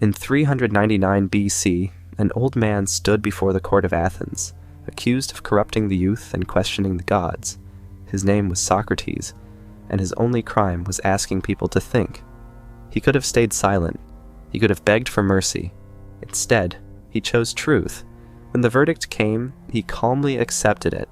In 399 BC, an old man stood before the court of Athens, accused of corrupting the youth and questioning the gods. His name was Socrates, and his only crime was asking people to think. He could have stayed silent. He could have begged for mercy. Instead, he chose truth. When the verdict came, he calmly accepted it.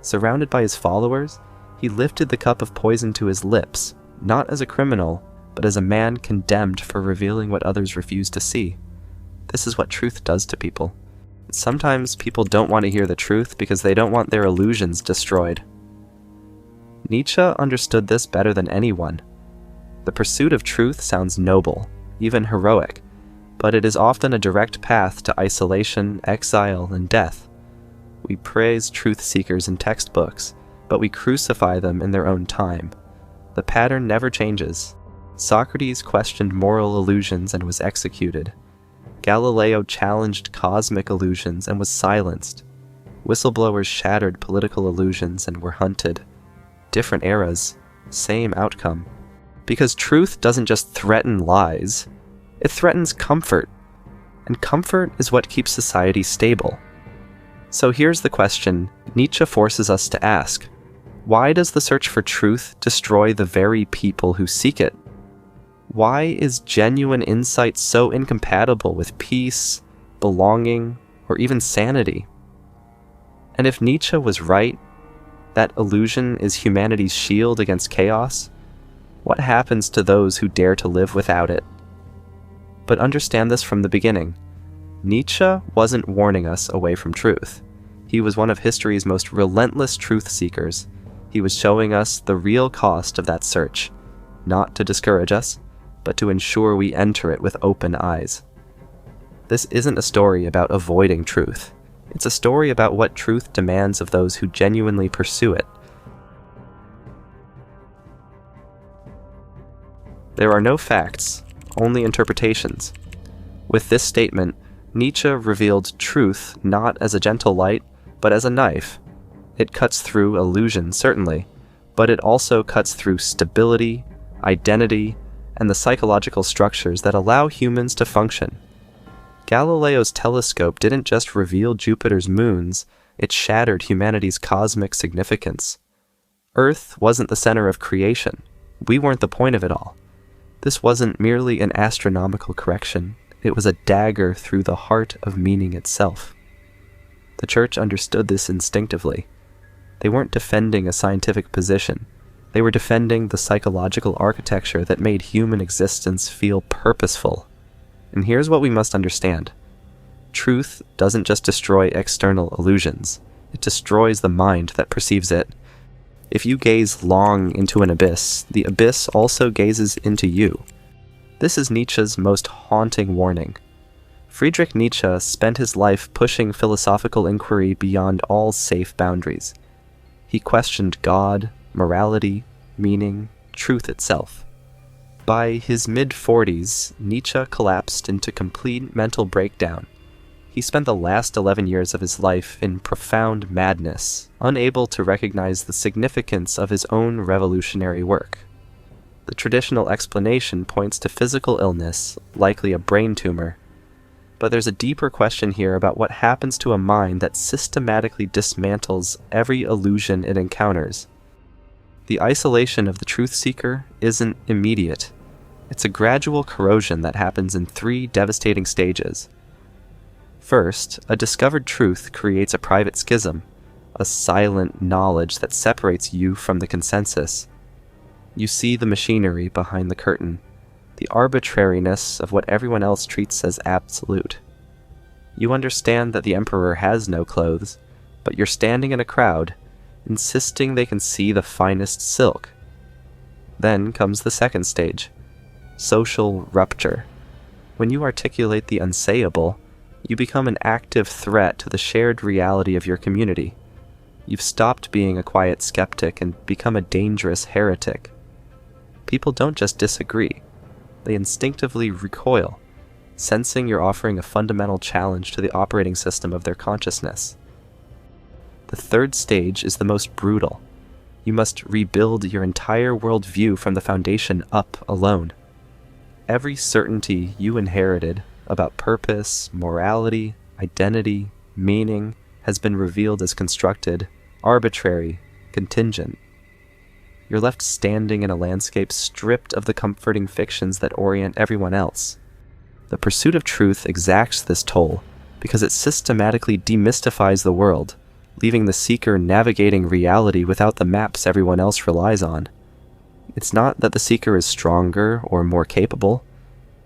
Surrounded by his followers, he lifted the cup of poison to his lips, not as a criminal, but as a man condemned for revealing what others refuse to see. This is what truth does to people. Sometimes people don't want to hear the truth because they don't want their illusions destroyed. Nietzsche understood this better than anyone. The pursuit of truth sounds noble, even heroic, but it is often a direct path to isolation, exile, and death. We praise truth seekers in textbooks, but we crucify them in their own time. The pattern never changes. Socrates questioned moral illusions and was executed. Galileo challenged cosmic illusions and was silenced. Whistleblowers shattered political illusions and were hunted. Different eras, same outcome. Because truth doesn't just threaten lies, it threatens comfort. And comfort is what keeps society stable. So here's the question Nietzsche forces us to ask. Why does the search for truth destroy the very people who seek it? Why is genuine insight so incompatible with peace, belonging, or even sanity? And if Nietzsche was right, that illusion is humanity's shield against chaos, what happens to those who dare to live without it? But understand this from the beginning. Nietzsche wasn't warning us away from truth. He was one of history's most relentless truth seekers. He was showing us the real cost of that search, not to discourage us, but to ensure we enter it with open eyes. This isn't a story about avoiding truth. It's a story about what truth demands of those who genuinely pursue it. There are no facts, only interpretations. With this statement, Nietzsche revealed truth not as a gentle light, but as a knife. It cuts through illusion, certainly, but it also cuts through stability, identity, and the psychological structures that allow humans to function. Galileo's telescope didn't just reveal Jupiter's moons, it shattered humanity's cosmic significance. Earth wasn't the center of creation. We weren't the point of it all. This wasn't merely an astronomical correction, it was a dagger through the heart of meaning itself. The church understood this instinctively. They weren't defending a scientific position. They were defending the psychological architecture that made human existence feel purposeful. And here's what we must understand. Truth doesn't just destroy external illusions. It destroys the mind that perceives it. If you gaze long into an abyss, the abyss also gazes into you. This is Nietzsche's most haunting warning. Friedrich Nietzsche spent his life pushing philosophical inquiry beyond all safe boundaries. He questioned God, morality, meaning, truth itself. By his mid-40s, Nietzsche collapsed into complete mental breakdown. He spent the last 11 years of his life in profound madness, unable to recognize the significance of his own revolutionary work. The traditional explanation points to physical illness, likely a brain tumor. But there's a deeper question here about what happens to a mind that systematically dismantles every illusion it encounters. The isolation of the truth seeker isn't immediate. It's a gradual corrosion that happens in 3 devastating stages. First, a discovered truth creates a private schism, a silent knowledge that separates you from the consensus. You see the machinery behind the curtain, the arbitrariness of what everyone else treats as absolute. You understand that the emperor has no clothes, but you're standing in a crowd, insisting they can see the finest silk. Then comes the second stage, social rupture. When you articulate the unsayable, you become an active threat to the shared reality of your community. You've stopped being a quiet skeptic and become a dangerous heretic. People don't just disagree, they instinctively recoil, sensing you're offering a fundamental challenge to the operating system of their consciousness. The third stage is the most brutal. You must rebuild your entire worldview from the foundation up alone. every certainty you inherited about purpose, morality, identity, meaning has been revealed as constructed, arbitrary, contingent. You're left standing in a landscape stripped of the comforting fictions that orient everyone else. The pursuit of truth exacts this toll because it systematically demystifies the world, leaving the seeker navigating reality without the maps everyone else relies on. It's not that the seeker is stronger or more capable.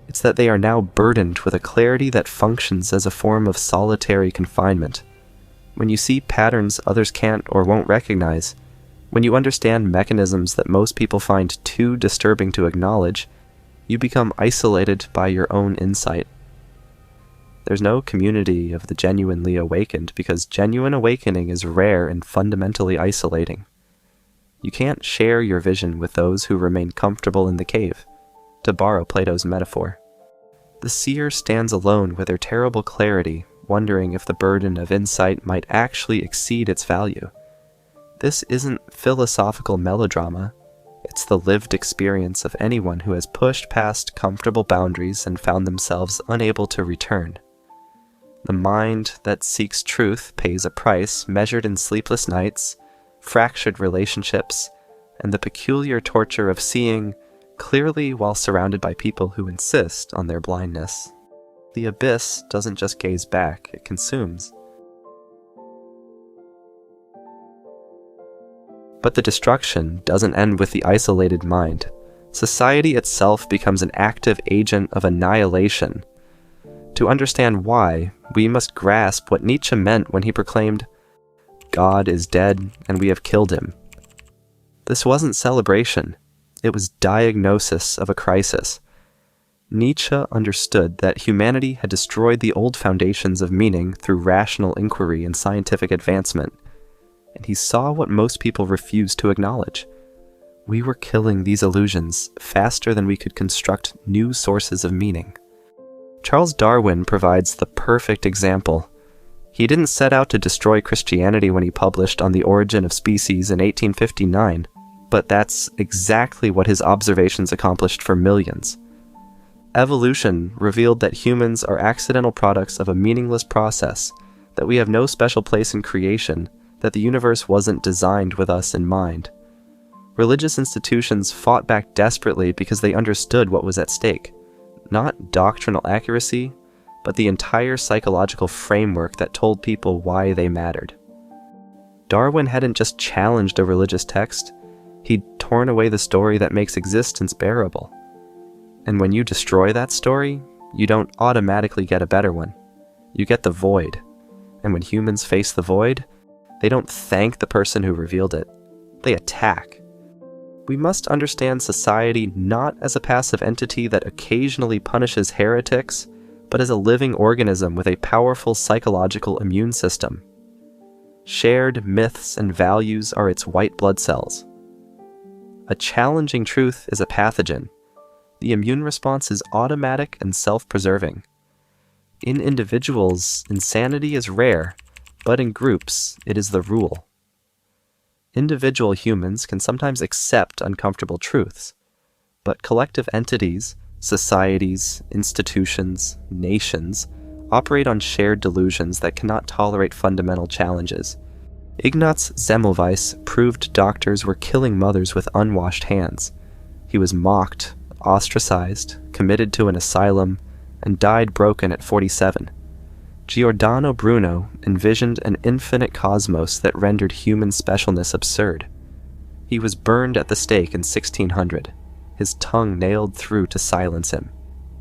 It's that they are now burdened with a clarity that functions as a form of solitary confinement. When you see patterns others can't or won't recognize, when you understand mechanisms that most people find too disturbing to acknowledge, you become isolated by your own insight. There's no community of the genuinely awakened because genuine awakening is rare and fundamentally isolating. You can't share your vision with those who remain comfortable in the cave, to borrow Plato's metaphor. The seer stands alone with their terrible clarity, wondering if the burden of insight might actually exceed its value. This isn't philosophical melodrama. It's the lived experience of anyone who has pushed past comfortable boundaries and found themselves unable to return. The mind that seeks truth pays a price measured in sleepless nights, fractured relationships, and the peculiar torture of seeing clearly while surrounded by people who insist on their blindness. The abyss doesn't just gaze back, it consumes. But the destruction doesn't end with the isolated mind. Society itself becomes an active agent of annihilation. To understand why, we must grasp what Nietzsche meant when he proclaimed, "God is dead and we have killed him." This wasn't celebration, it was diagnosis of a crisis. Nietzsche understood that humanity had destroyed the old foundations of meaning through rational inquiry and scientific advancement, and he saw what most people refused to acknowledge. We were killing these illusions faster than we could construct new sources of meaning. Charles Darwin provides the perfect example. He didn't set out to destroy Christianity when he published On the Origin of Species in 1859, but that's exactly what his observations accomplished for millions. Evolution revealed that humans are accidental products of a meaningless process, that we have no special place in creation, that the universe wasn't designed with us in mind. Religious institutions fought back desperately because they understood what was at stake. Not doctrinal accuracy, but the entire psychological framework that told people why they mattered. Darwin hadn't just challenged a religious text, he'd torn away the story that makes existence bearable. And when you destroy that story, you don't automatically get a better one. You get the void. And when humans face the void, they don't thank the person who revealed it. They attack. We must understand society not as a passive entity that occasionally punishes heretics, but as a living organism with a powerful psychological immune system. Shared myths and values are its white blood cells. A challenging truth is a pathogen. The immune response is automatic and self-preserving. In individuals, insanity is rare, but in groups, it is the rule. Individual humans can sometimes accept uncomfortable truths, but collective entities, societies, institutions, nations, operate on shared delusions that cannot tolerate fundamental challenges. Ignaz Semmelweis proved doctors were killing mothers with unwashed hands. He was mocked, ostracized, committed to an asylum, and died broken at 47. Giordano Bruno envisioned an infinite cosmos that rendered human specialness absurd. He was burned at the stake in 1600, his tongue nailed through to silence him.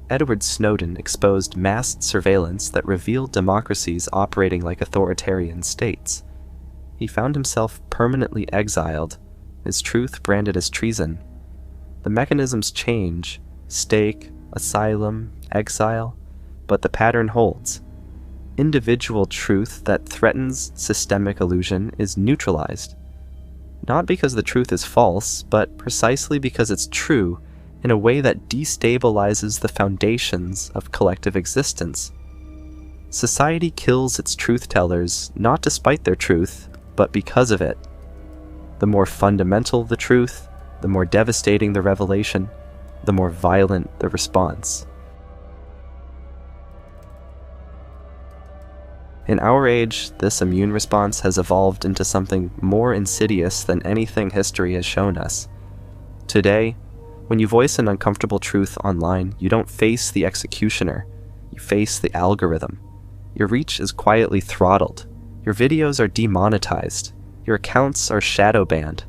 Edward Snowden exposed massed surveillance that revealed democracies operating like authoritarian states. He found himself permanently exiled, his truth branded as treason. The mechanisms change, stake, asylum, exile, but the pattern holds. Individual truth that threatens systemic illusion is neutralized. Not because the truth is false, but precisely because it's true in a way that destabilizes the foundations of collective existence. Society kills its truth-tellers not despite their truth, but because of it. The more fundamental the truth, the more devastating the revelation. the more violent the response. In our age, this immune response has evolved into something more insidious than anything history has shown us. Today, when you voice an uncomfortable truth online, you don't face the executioner, you face the algorithm. Your reach is quietly throttled. Your videos are demonetized. Your accounts are shadow banned.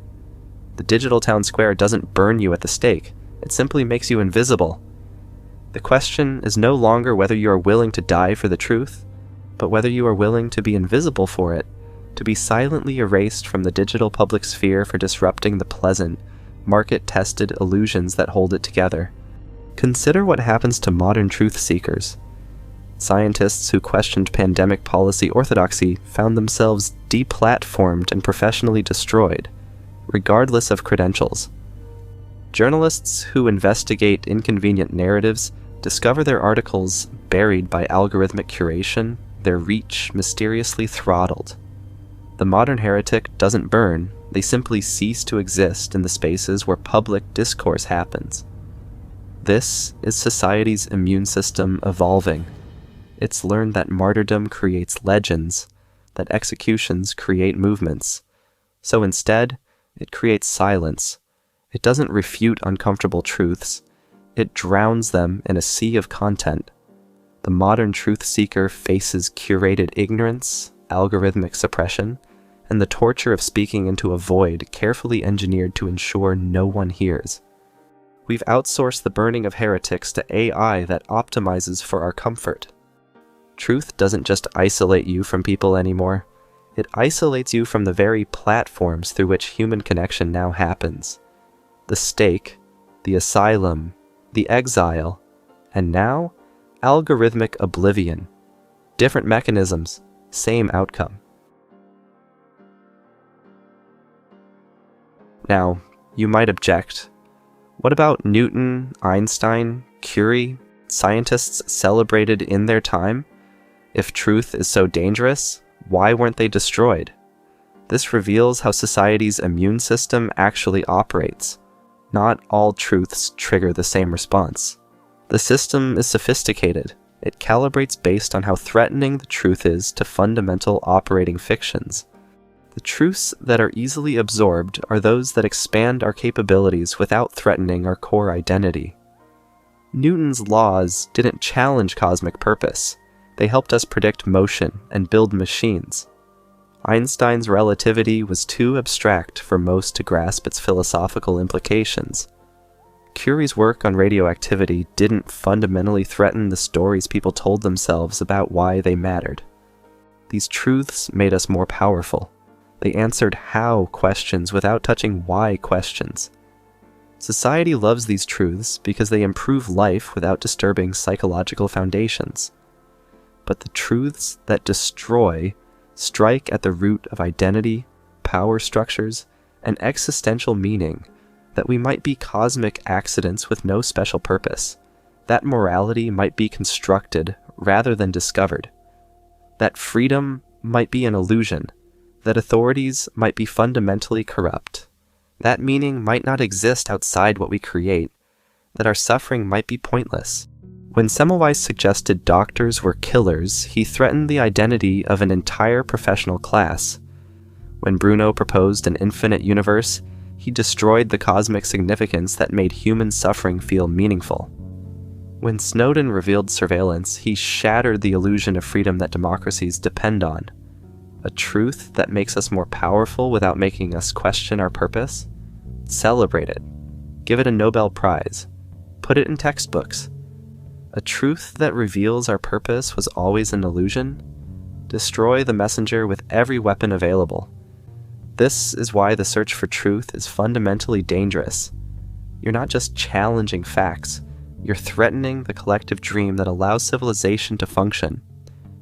The digital town square doesn't burn you at the stake, it simply makes you invisible. The question is no longer whether you are willing to die for the truth, but whether you are willing to be invisible for it, to be silently erased from the digital public sphere for disrupting the pleasant, market-tested illusions that hold it together. Consider what happens to modern truth seekers. Scientists who questioned pandemic policy orthodoxy found themselves deplatformed and professionally destroyed, regardless of credentials. Journalists who investigate inconvenient narratives discover their articles buried by algorithmic curation, their reach mysteriously throttled. The modern heretic doesn't burn, they simply cease to exist in the spaces where public discourse happens. This is society's immune system evolving. It's learned that martyrdom creates legends, that executions create movements. So instead, it creates silence. It doesn't refute uncomfortable truths. It drowns them in a sea of content. The modern truth seeker faces curated ignorance, algorithmic suppression, and the torture of speaking into a void carefully engineered to ensure no one hears. We've outsourced the burning of heretics to AI that optimizes for our comfort. Truth doesn't just isolate you from people anymore. It isolates you from the very platforms through which human connection now happens. The stake, the asylum, the exile, and now, algorithmic oblivion. Different mechanisms, same outcome. Now, you might object. What about Newton, Einstein, Curie, scientists celebrated in their time? If truth is so dangerous, why weren't they destroyed? This reveals how society's immune system actually operates. Not all truths trigger the same response. The system is sophisticated. It calibrates based on how threatening the truth is to fundamental operating fictions. The truths that are easily absorbed are those that expand our capabilities without threatening our core identity. Newton's laws didn't challenge cosmic purpose. They helped us predict motion and build machines. Einstein's relativity was too abstract for most to grasp its philosophical implications. Curie's work on radioactivity didn't fundamentally threaten the stories people told themselves about why they mattered. These truths made us more powerful. They answered how questions without touching why questions. Society loves these truths because they improve life without disturbing psychological foundations. But the truths that destroy strike at the root of identity, power structures, and existential meaning, that we might be cosmic accidents with no special purpose, that morality might be constructed rather than discovered, that freedom might be an illusion, that authorities might be fundamentally corrupt, that meaning might not exist outside what we create, that our suffering might be pointless. When Semmelweis suggested doctors were killers, he threatened the identity of an entire professional class. When Bruno proposed an infinite universe, he destroyed the cosmic significance that made human suffering feel meaningful. When Snowden revealed surveillance, he shattered the illusion of freedom that democracies depend on. A truth that makes us more powerful without making us question our purpose? Celebrate it. Give it a Nobel Prize. Put it in textbooks. A truth that reveals our purpose was always an illusion? Destroy the messenger with every weapon available. This is why the search for truth is fundamentally dangerous. You're not just challenging facts, you're threatening the collective dream that allows civilization to function.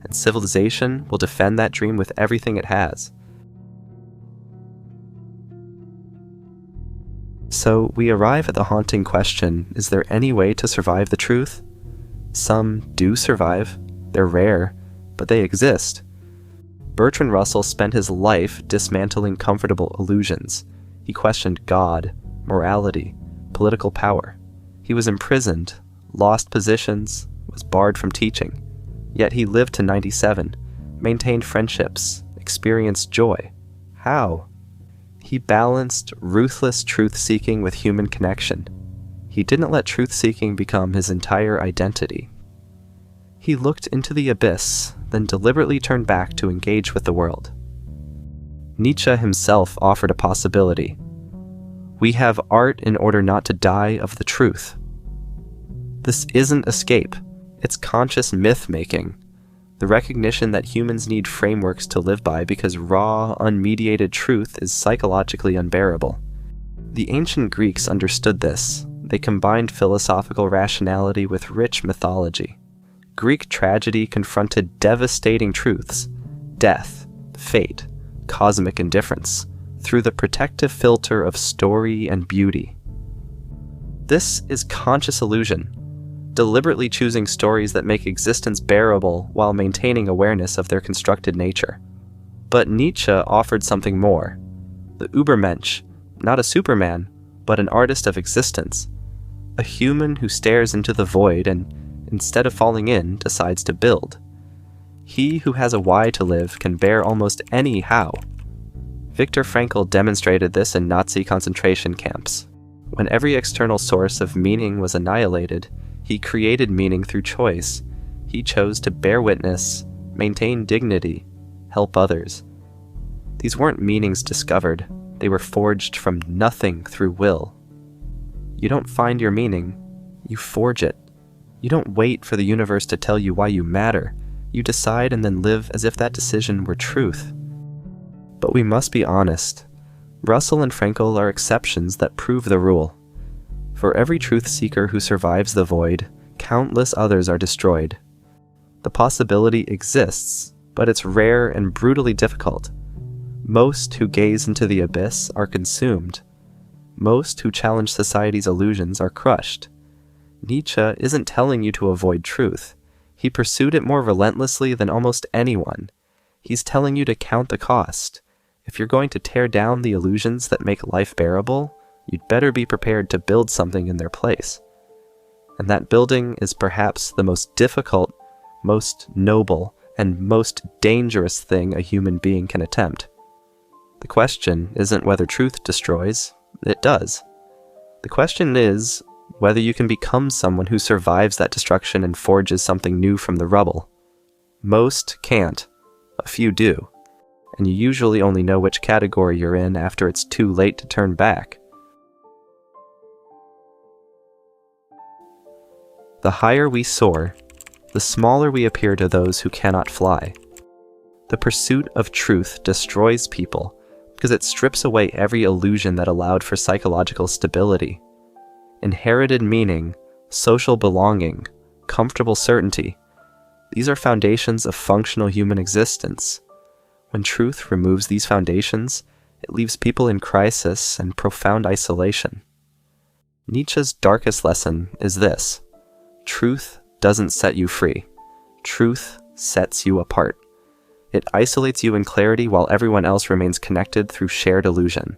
And civilization will defend that dream with everything it has. So we arrive at the haunting question, is there any way to survive the truth? Some do survive. They're rare, but they exist. Bertrand Russell spent his life dismantling comfortable illusions. He questioned God, morality, political power. He was imprisoned, lost positions, was barred from teaching. Yet he lived to 97, maintained friendships, experienced joy. How? He balanced ruthless truth-seeking with human connection. He didn't let truth-seeking become his entire identity. He looked into the abyss, then deliberately turned back to engage with the world. Nietzsche himself offered a possibility. We have art in order not to die of the truth. This isn't escape, it's conscious myth-making, the recognition that humans need frameworks to live by because raw, unmediated truth is psychologically unbearable. The ancient Greeks understood this. They combined philosophical rationality with rich mythology. Greek tragedy confronted devastating truths, death, fate, cosmic indifference, through the protective filter of story and beauty. This is conscious illusion, deliberately choosing stories that make existence bearable while maintaining awareness of their constructed nature. But Nietzsche offered something more. The Übermensch, not a Superman, but an artist of existence. A human who stares into the void and, instead of falling in, decides to build. He who has a why to live can bear almost any how. Viktor Frankl demonstrated this in Nazi concentration camps. When every external source of meaning was annihilated, he created meaning through choice. He chose to bear witness, maintain dignity, help others. These weren't meanings discovered, they were forged from nothing through will. You don't find your meaning, you forge it. You don't wait for the universe to tell you why you matter. You decide and then live as if that decision were truth. But we must be honest. Russell and Frankl are exceptions that prove the rule. For every truth seeker who survives the void, countless others are destroyed. The possibility exists, but it's rare and brutally difficult. Most who gaze into the abyss are consumed. Most who challenge society's illusions are crushed. Nietzsche isn't telling you to avoid truth. He pursued it more relentlessly than almost anyone. He's telling you to count the cost. If you're going to tear down the illusions that make life bearable, you'd better be prepared to build something in their place. And that building is perhaps the most difficult, most noble, and most dangerous thing a human being can attempt. The question isn't whether truth destroys, it does. The question is whether you can become someone who survives that destruction and forges something new from the rubble. Most can't, a few do, and you usually only know which category you're in after it's too late to turn back. The higher we soar, the smaller we appear to those who cannot fly. The pursuit of truth destroys people because it strips away every illusion that allowed for psychological stability. Inherited meaning, social belonging, comfortable certainty, these are foundations of functional human existence. When truth removes these foundations, it leaves people in crisis and profound isolation. Nietzsche's darkest lesson is this: truth doesn't set you free. Truth sets you apart. It isolates you in clarity while everyone else remains connected through shared illusion.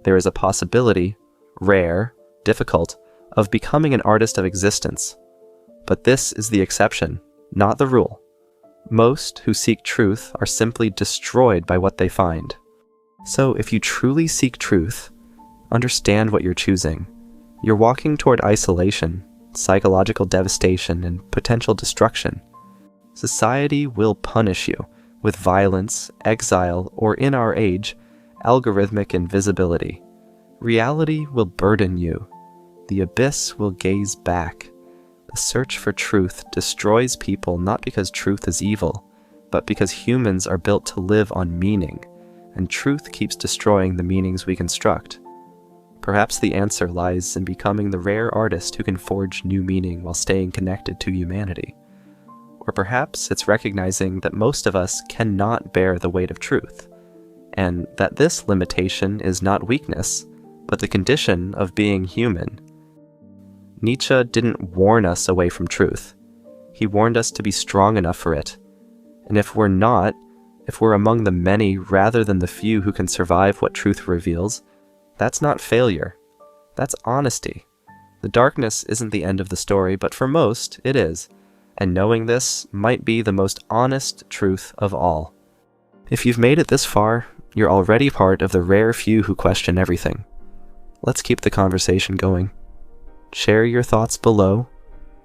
There is a possibility, rare, difficult, of becoming an artist of existence. But this is the exception, not the rule. Most who seek truth are simply destroyed by what they find. So if you truly seek truth, understand what you're choosing. You're walking toward isolation, psychological devastation, and potential destruction. Society will punish you with violence, exile, or in our age, algorithmic invisibility. Reality will burden you. The abyss will gaze back. The search for truth destroys people not because truth is evil, but because humans are built to live on meaning, and truth keeps destroying the meanings we construct. Perhaps the answer lies in becoming the rare artist who can forge new meaning while staying connected to humanity. Or perhaps it's recognizing that most of us cannot bear the weight of truth, and that this limitation is not weakness, but the condition of being human. Nietzsche didn't warn us away from truth. He warned us to be strong enough for it. And if we're not, if we're among the many rather than the few who can survive what truth reveals, that's not failure. That's honesty. The darkness isn't the end of the story, but for most, it is. And knowing this might be the most honest truth of all. If you've made it this far, you're already part of the rare few who question everything. Let's keep the conversation going. Share your thoughts below,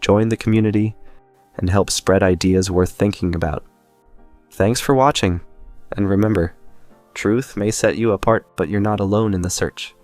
join the community, and help spread ideas worth thinking about. Thanks for watching, and remember, truth may set you apart, but you're not alone in the search.